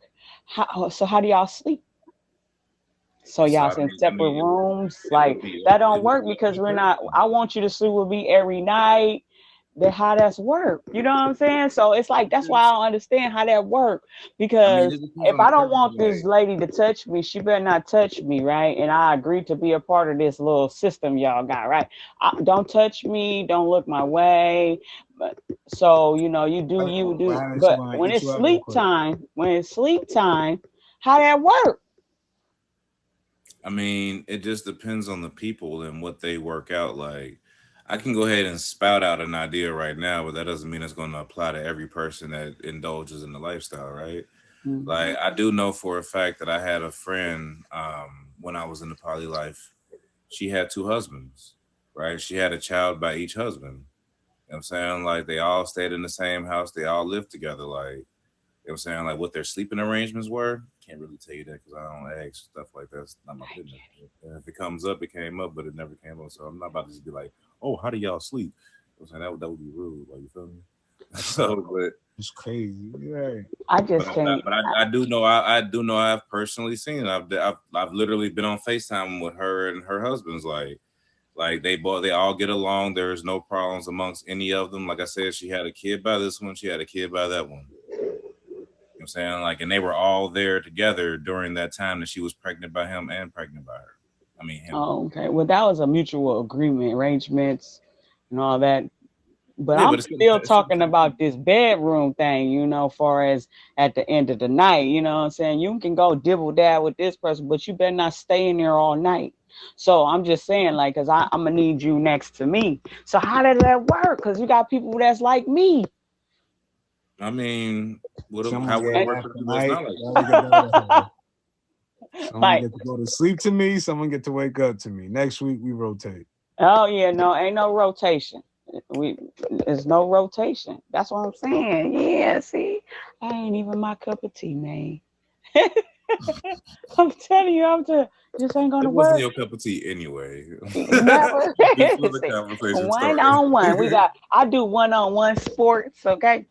How do y'all sleep? So so, y'all in separate rooms? it Like would be that it don't would work be because a we're not. person. I want you to sleep with me every night. That how that's work. You know what I'm saying? So it's like that's why I don't understand how that work. I mean, Because it depends if on the I don't person. want this lady to touch me, she better not touch me, right? And I agree to be a part of this little system y'all got, right? Don't touch me. Don't look my way. But so you do you What do. happens? She But want to when eat it's you up real sleep quick. time, how that work? I mean, it just depends on the people and what they work out. Like, I can go ahead and spout out an idea right now, but that doesn't mean it's going to apply to every person that indulges in the lifestyle, right? Mm-hmm. Like, I do know for a fact that I had a friend when I was in the poly life. She had two husbands, right? She had a child by each husband. You know what I'm saying? Like, they all stayed in the same house, they all lived together. Like, you know what I'm saying? Like what their sleeping arrangements were. Can't really tell you that because I don't ask stuff like that. It's not my business. If it comes up, it came up, but it never came up. So I'm not about to just be like, oh, how do y'all sleep? You know what I'm saying? That would be rude. Like, you feel me? So, It's crazy. Right. I But just can't. I do know I do know I've personally seen it. I've literally been on FaceTime with her and her husband's like they all get along. There's no problems amongst any of them. Like I said, she had a kid by this one, she had a kid by that one. You know what I'm saying? Like, and they were all there together during that time that she was pregnant by him and pregnant by her. I mean him. Oh, okay. Well, that was a mutual agreement, arrangements, and all that. But Yeah, I'm but still it's still talking about this bedroom thing, far as at the end of the night, you know what I'm saying? You can go dibble dab with this person, but you better not stay in there all night. So I'm just saying, like, because I'm going to need you next to me. So how did that work? Because you got people that's like me. I mean, Someone how would get it And, work half for the people that's night. not like The other get the other half. Someone like, get to go to sleep to me. Someone get to wake up to me. Next week we rotate. oh, yeah, no, ain't no rotation. We There's no rotation. That's what I'm saying. Yeah, see, I ain't even my cup of tea, man. I'm telling you, just ain't it gonna wasn't work. your cup of tea anyway. Never. Before the conversation One started. on one. I do one-on-one sports, okay?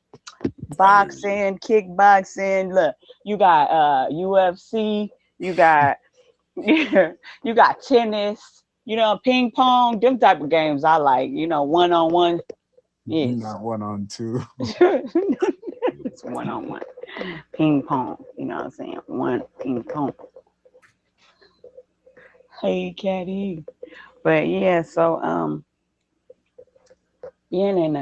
I hear you. Boxing, kickboxing. Look, you got UFC, you got you got tennis, ping pong, them type of games I like, one on one. Yes. Not one on two. It's one on one. Ping pong, you know what I'm saying? One ping pong. Hey Caddy. But yeah, so being in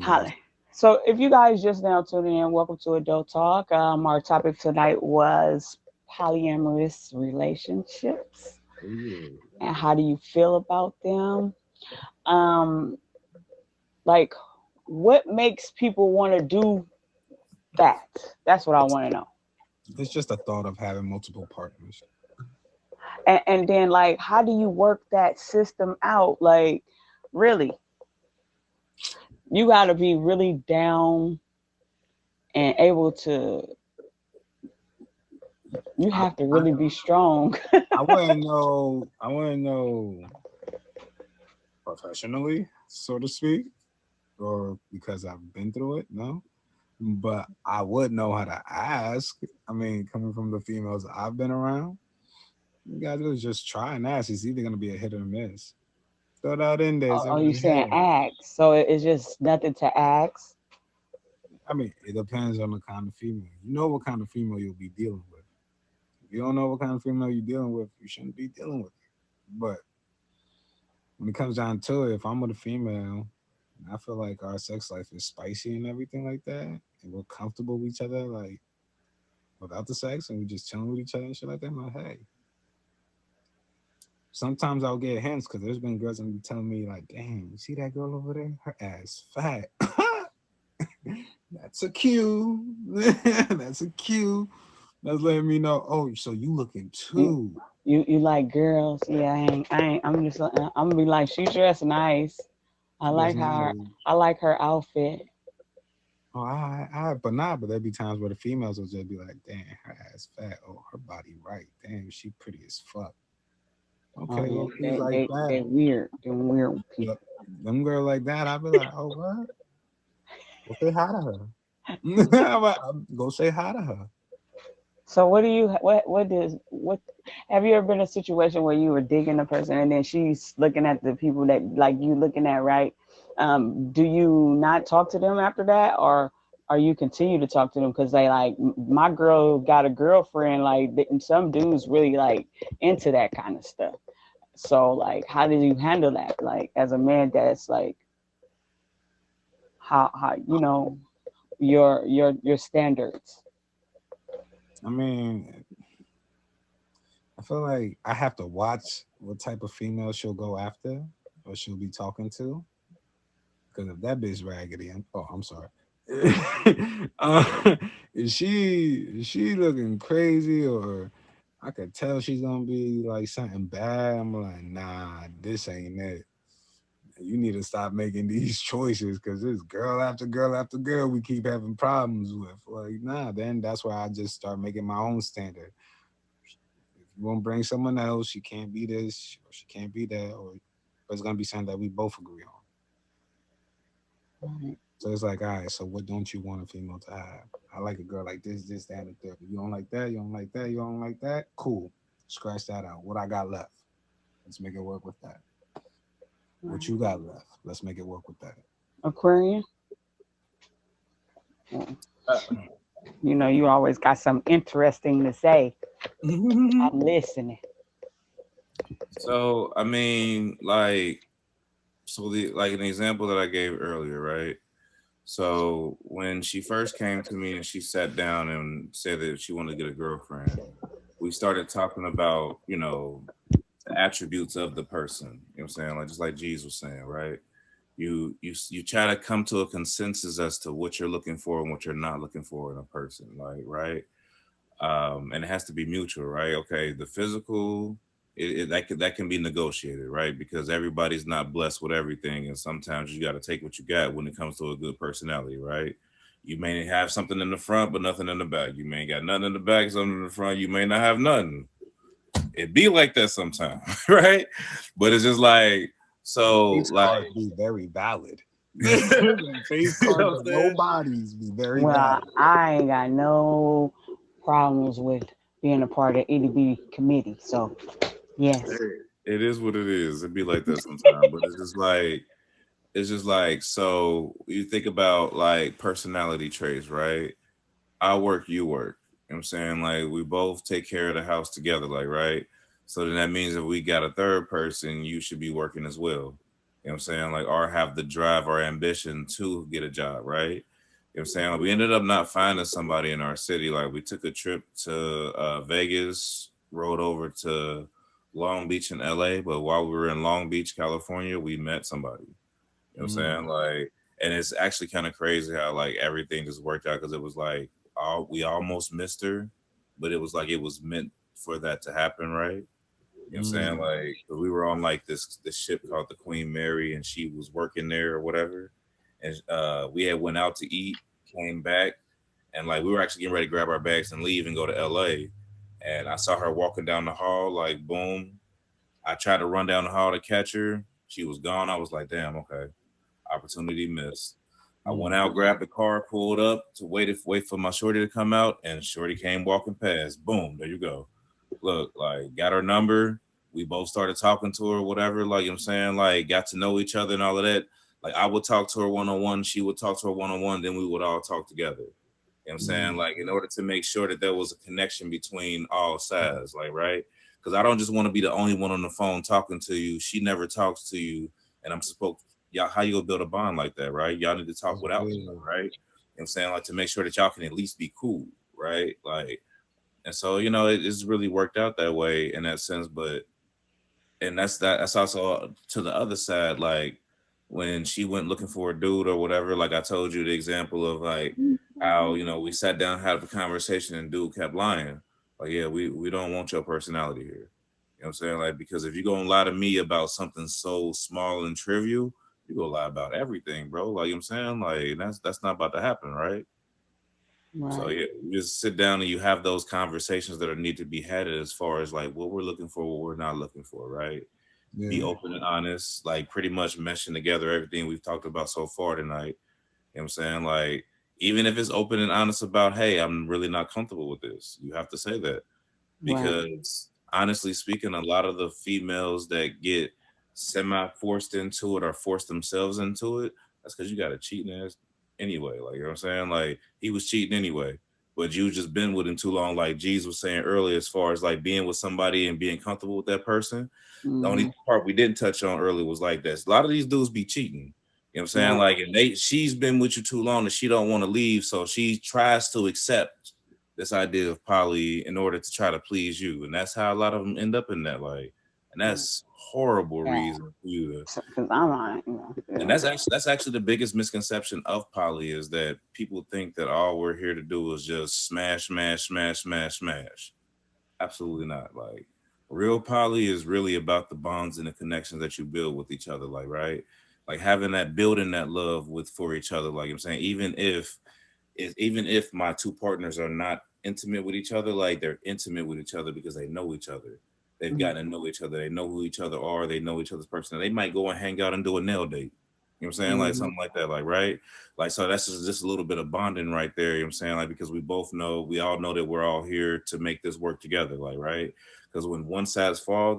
Holly. So if you guys just now tuning in, welcome to Adult Talk. Our topic tonight was polyamorous relationships and how do you feel about them? Um, like what makes people want to do that? That's what I want to know. It's just a thought of having multiple partners. And then like how do you work that system out? Like really, you got to be really down and able to. You I, have to I, really be strong. I wouldn't know. I wouldn't know professionally, so to speak, or because I've been through it. No, but I would know how to ask. I mean, coming from the females I've been around, you gotta do is just try and ask. It's either gonna be a hit or a miss. Throw that in there. Say, Are you saying hey. ask? So it's just nothing to ask. I mean, it depends on the kind of female. You know what kind of female you'll be dealing with. If you don't know what kind of female you're dealing with, you shouldn't be dealing with it. But when it comes down to it, if I'm with a female, and I feel like our sex life is spicy and everything like that, and we're comfortable with each other, like without the sex, and we just chilling with each other and shit like that, I'm like, hey. Sometimes I'll get hints because there's been girls that be telling me like, "Damn, you see that girl over there? Her ass fat." That's a cue. That's a cue. That's letting me know. Oh, so you looking You too? you like girls? Yeah, I'm just. I'm gonna be like, she's dressed nice. I She just like nice. her. I like her outfit. Oh, but nah, but there be times where the females will just be like, "Damn, her ass fat. Oh, her body right. Damn, she pretty as fuck." Oh Okay, yeah, well, things like that. they weird. They're weird But people. them girl like that, I'll be like, "Oh, what? Go say hi to her." I'm like, go say hi to her. So what have you ever been in a situation where you were digging a person and then she's looking at the people that like you looking at, right? Do you not talk to them after that, or you continue to talk to them because they like my girl got a girlfriend, like and some dudes really like into that kind of stuff. So like, how did you handle that? Like as a man, that's like how your standards. I mean, I feel like I have to watch what type of female she'll go after or she'll be talking to. Because if that bitch raggedy, I'm sorry. uh, is she looking crazy or I could tell she's gonna be like something bad. I'm like, nah, this ain't it. You need to stop making these choices because it's girl after girl after girl we keep having problems with. Like, nah, then that's why I just start making my own standard. If you want to bring someone else, she can't be this or she can't be that, or but it's gonna be something that we both agree on. Right. So it's like, all right, so what don't you want a female to have? I like a girl like this, that, and the third. You don't like that, you don't like that, you don't like that. Cool. Scratch that out. What I got left? Let's make it work with that. What you got left? Let's make it work with that. Aquarian, Uh, you know, you always got something interesting to say. I'm listening. So I mean, so the like an example that I gave earlier, right? So when she first came to me and she sat down and said that she wanted to get a girlfriend, we started talking about, the attributes of the person. You know what I'm saying? Like just like Jesus was saying, right? You try to come to a consensus as to what you're looking for and what you're not looking for in a person, like right? And it has to be mutual, right? Okay, the physical, that can be negotiated, right? Because everybody's not blessed with everything, and sometimes you got to take what you got when it comes to a good personality, right? You may have something in the front, but nothing in the back. You may got nothing in the back, something in the front. You may not have nothing. It be like that sometimes, right? But it's just like so, Face like cards be very valid. you Face know cards what I'm of no saying? bodies be very Well, valid. I ain't got no problems with being a part of itty bitty committee. So yes. It is what it is. It be like that sometimes, but it's just like so you think about like personality traits, right? I work, you work. You know what I'm saying? Like we both take care of the house together, like right? So then that means if we got a third person, you should be working as well. You know what I'm saying? Like or have the drive or ambition to get a job, right? You know what I'm saying? Like, we ended up not finding somebody in our city. Like we took a trip to Vegas, rode over to Long Beach in LA, but while we were in Long Beach, California, we met somebody. You know what I'm Mm. saying? Like, and it's actually kind of crazy how like everything just worked out because it was like we almost missed her, but it was like it was meant for that to happen, right? You know what I'm saying? Mm. Like we were on like this ship called the Queen Mary, and she was working there or whatever, and we had went out to eat, came back, and like we were actually getting ready to grab our bags and leave and go to LA, and I saw her walking down the hall, like boom. I tried to run down the hall to catch her. She was gone. I was like, damn, okay, opportunity missed. I went Mm. out, grabbed the car, pulled up to wait for my shorty to come out, and shorty came walking past. Boom, there you go. Look, like got her number. We both started talking to her, whatever. Like you know what I'm saying, like got to know each other and all of that. Like I would talk to her one on one, she would talk to her one on one, then we would all talk together. You know what I'm saying? Mm. Like in order to make sure that there was a connection between all sides, like right? Because I don't just want to be the only one on the phone talking to you. She never talks to you, and I'm supposed y'all how you gonna build a bond like that, right? Y'all need to talk That's without each other, real. right? You know what I'm saying? Like to make sure that y'all can at least be cool, right? Like and so, it's really worked out that way in that sense. But and that's also to the other side, like when she went looking for a dude or whatever, like I told you the example of like how, we sat down, had a conversation and dude kept lying. Like, yeah, we don't want your personality here. You know what I'm saying? Like, because if you're gonna lie to me about something so small and trivial, you gonna lie about everything, bro. Like you know what I'm saying? Like that's not about to happen, right? So Right. yeah, you just sit down and you have those conversations that are need to be had as far as like what we're looking for, what we're not looking for, right? Be Yeah. open and honest, like pretty much meshing together everything we've talked about so far tonight. You know what I'm saying? Like, even if it's open and honest about, hey, I'm really not comfortable with this, you have to say that. Right. Because honestly speaking, a lot of the females that get semi forced into it or force themselves into it, that's because you got a cheating ass anyway. Like, you know what I'm saying? Like, he was cheating anyway. But you just been with him too long, like Jeez was saying earlier, as far as like being with somebody and being comfortable with that person. The Mm-hmm. only part we didn't touch on earlier was like this. A lot of these dudes be cheating. You know what I'm saying? Right. Like, and she's been with you too long and she don't want to leave, so she tries to accept this idea of poly in order to try to please you, and that's how a lot of them end up in that. Like, and that's horrible Yeah. reason for you to. Because I'm like, And that's actually the biggest misconception of poly is that people think that all we're here to do is just smash, smash, smash, smash, smash. Absolutely not. Like real poly is really about the bonds and the connections that you build with each other. Like right, like having that building that love with for each other. Like I'm saying, even if my two partners are not intimate with each other, like they're intimate with each other because they know each other. They've Mhm. gotten to know each other. They know who each other are. They know each other's person. They might go and hang out and do a nail date. You know what I'm saying? Like something like that, like, right? Like, so that's just a little bit of bonding right there. You know what I'm saying? Like, because we all know that we're all here to make this work together, like, right? Because when one side's fall,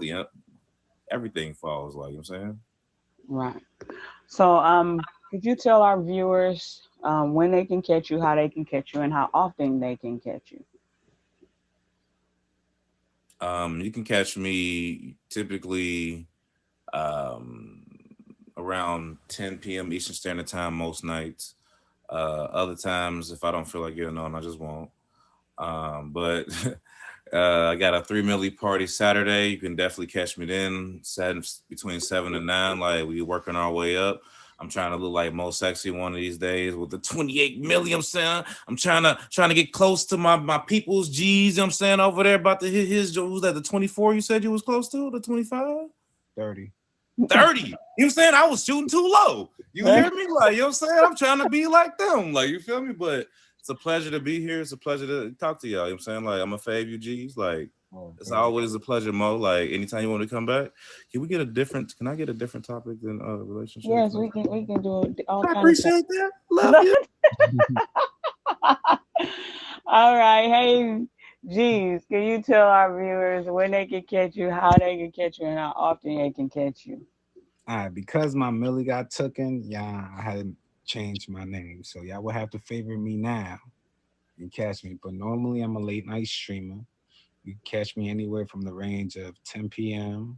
everything falls, like, you know what I'm saying? Right. So, could you tell our viewers when they can catch you, how they can catch you, and how often they can catch you? You can catch me typically around 10 p.m. Eastern Standard Time most nights. Other times, if I don't feel like getting on, I just won't. But I got a 3 milli party Saturday. You can definitely catch me then, between 7 and 9. Like we working our way up. I'm trying to look like most sexy one of these days with the 28 million. I'm saying I'm trying to get close to my people's G's. You know what I'm saying over there about to hit his. Was that the 24? You said you was close to the 25, 30. 30. You know what I'm saying? I was shooting too low. You hear me? Like, you know what I'm saying? I'm trying to be like them. Like, you feel me? But it's a pleasure to be here. It's a pleasure to talk to y'all. You know what I'm saying? Like, I'm a fave you G's. Like, it's always a pleasure, Mo. Like, anytime you want to come back, can I get a different topic than relationships? Yes, we can do all I kinds of stuff. appreciate that. Love you. All right. Hey, geez, can you tell our viewers when they can catch you, how they can catch you, and how often they can catch you? All right, because my Millie got taken, yeah, I had to change my name. So y'all will have to favor me now and catch me. But normally I'm a late night streamer. You can catch me anywhere from the range of 10 p.m.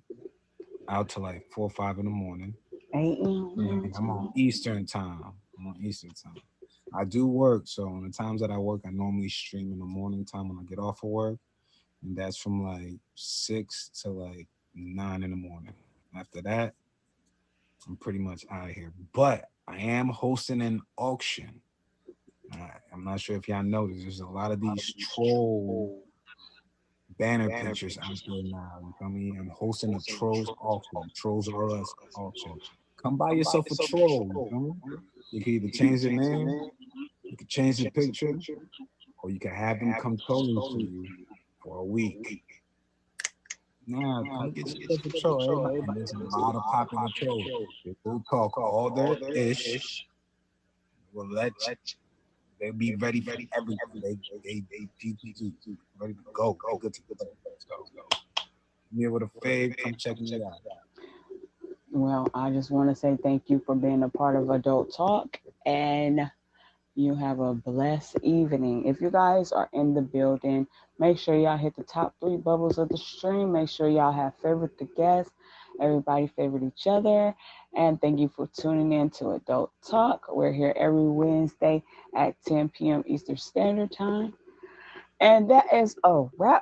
out to like 4 or 5 in the morning. 8 And I'm on Eastern time. I do work, so on the times that I work, I normally stream in the morning time when I get off of work, and that's from like 6 to like 9 in the morning. After that, I'm pretty much out of here. But I am hosting an auction. I'm not sure if y'all noticed. There's a lot of these troll banner pictures out there now. You feel me? I'm hosting a trolls auction. Trolls are us auction. Come buy yourself a troll. You feel me? You can either change the name, you can change the picture, or you can have them come trolling for you for a week. Nah, come get yourself a troll. And there's a lot of popular trolls. They will talk all their ish. Will let you. They'll be ready for everything. They ready to go. Good to go. Me with a fave, come check me out. Well, I just want to say thank you for being a part of Adult Talk, and you have a blessed evening. If you guys are in the building, make sure y'all hit the top 3 bubbles of the stream. Make sure y'all have favorite the guests. Everybody favorite each other. And thank you for tuning in to Adult Talk. We're here every Wednesday at 10 p.m. Eastern Standard Time. And that is a wrap